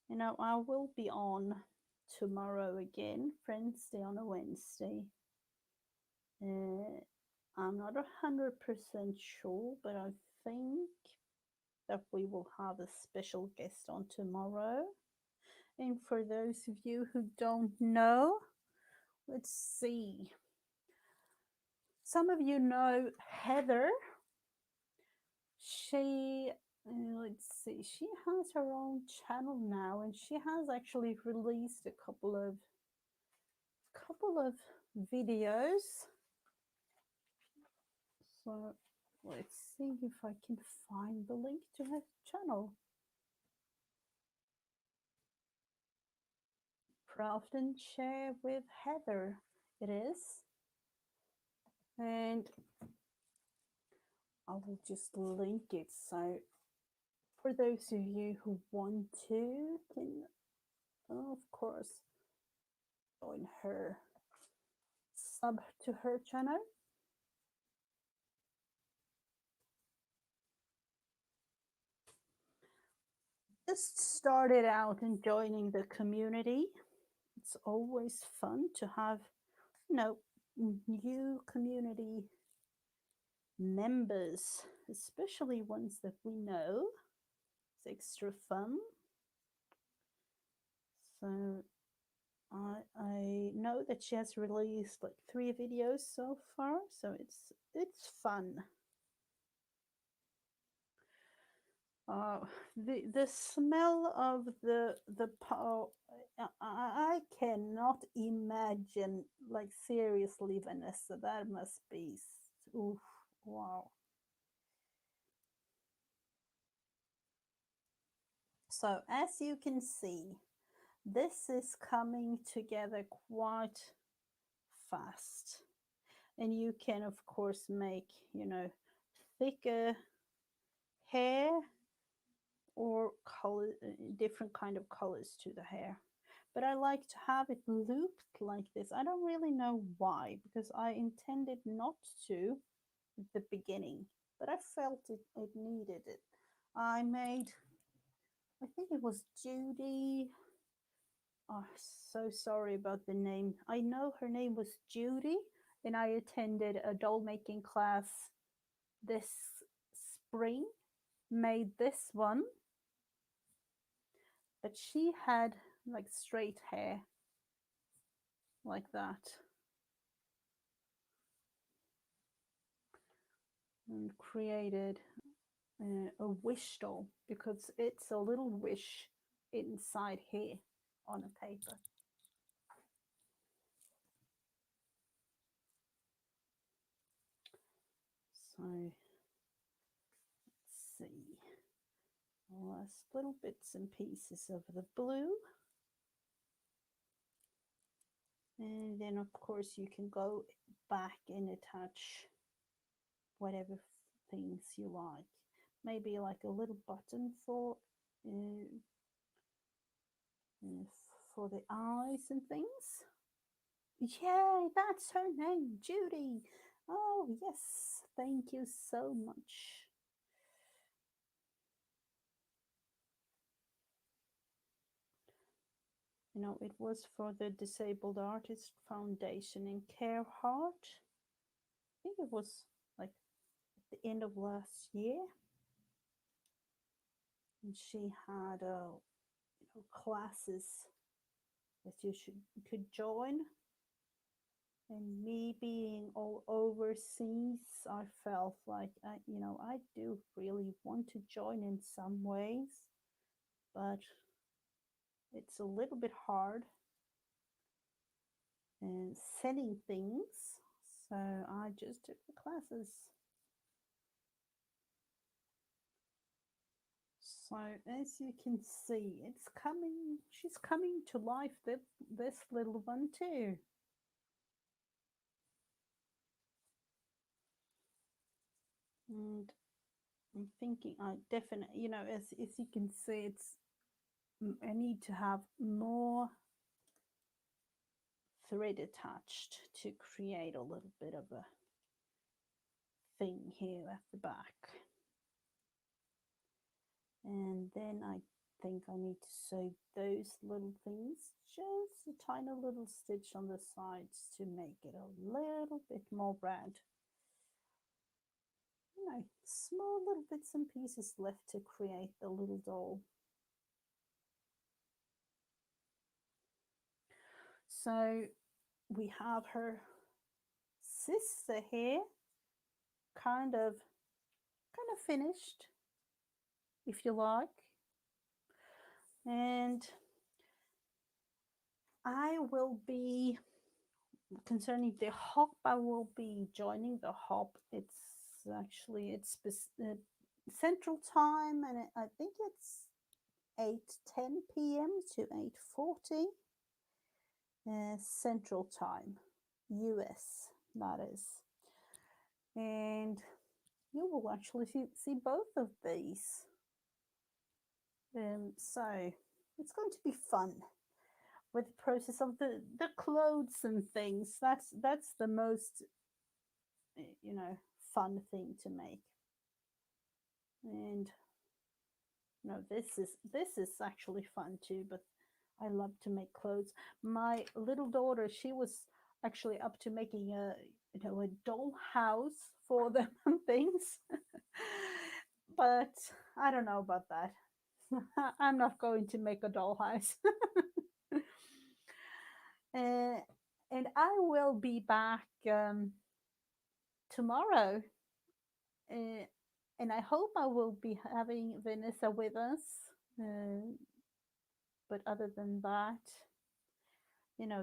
S1: I will be on tomorrow again, Friends Day on a Wednesday. I'm not 100% sure, but I think that we will have a special guest on tomorrow. And for those of you who don't know, let's see. Some of you know Heather. She, let's see, she has her own channel now, and she has actually released a couple of videos. So let's see if I can find the link to her channel. Craft and share with Heather, it is. And I will just link it. So for those of you who want to, can, of course, join her, sub to her channel. Just started out and joining the community. It's always fun to have, new community members, especially ones that we know. It's extra fun. So I know that she has released like 3 videos so far, so it's it's fun. Uh, the smell of the I cannot imagine, like seriously, Vanessa, that must be oof, wow. So as you can see, this is coming together quite fast, and you can of course make, you know, thicker hair or color, different kind of colors to the hair. But I like to have it looped like this. I don't really know why, because I intended not to at the beginning, but I felt it needed it. I made, I think it was Judy. Oh, so sorry about the name. I know her name was Judy, and I attended a doll making class this spring. Made this one, but she had like straight hair like that, and created a wish doll because it's a little wish inside here on a paper. So let's see, last little bits and pieces of the blue, and then of course you can go back and attach whatever things you like. Maybe like a little button uh, uh, for the eyes and things. Yay, that's her name, Judy. Oh, yes, thank you so much. You know, it was for the Disabled Artist Foundation in Care Heart. I think it was like at the end of last year. And she had classes that you could join. And me being all overseas, I felt like I do really want to join in some ways, but it's a little bit hard and setting things. So I just took the classes. So as you can see, it's coming, she's coming to life, this little one too. And I'm thinking I definitely, as you can see, it's, I need to have more thread attached to create a little bit of a thing here at the back. And then I think I need to sew those little things, just a tiny little stitch on the sides to make it a little bit more red. Small little bits and pieces left to create the little doll. So we have her sister here, kind of finished, if you like. And I will be, concerning the hop, I will be joining the hop. It's central time, and I think it's 8:10 p.m. to 8:40 central time, US, that is. And you will actually see both of these. So it's going to be fun with the process of the clothes and things. That's the most fun thing to make. And this is actually fun too, but I love to make clothes. My little daughter, she was actually up to making a doll house for them and things. But I don't know about that. I'm not going to make a doll house. uh, and I will be back tomorrow. Uh, and I hope I will be having Vanessa with us. Uh, but other than that,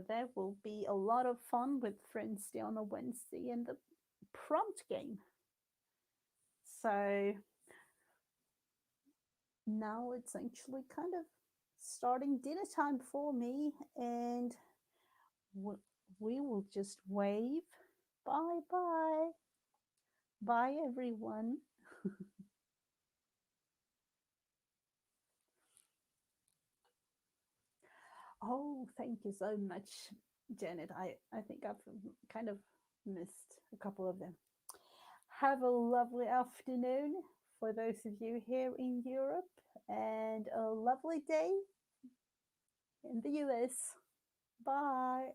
S1: there will be a lot of fun with Friends Day on a Wednesday and the prompt game. So now it's actually kind of starting dinner time for me, and we will just wave. Bye bye. Bye, everyone. Oh, thank you so much, Janet. I think I've kind of missed a couple of them. Have a lovely afternoon for those of you here in Europe, and a lovely day in the US. Bye.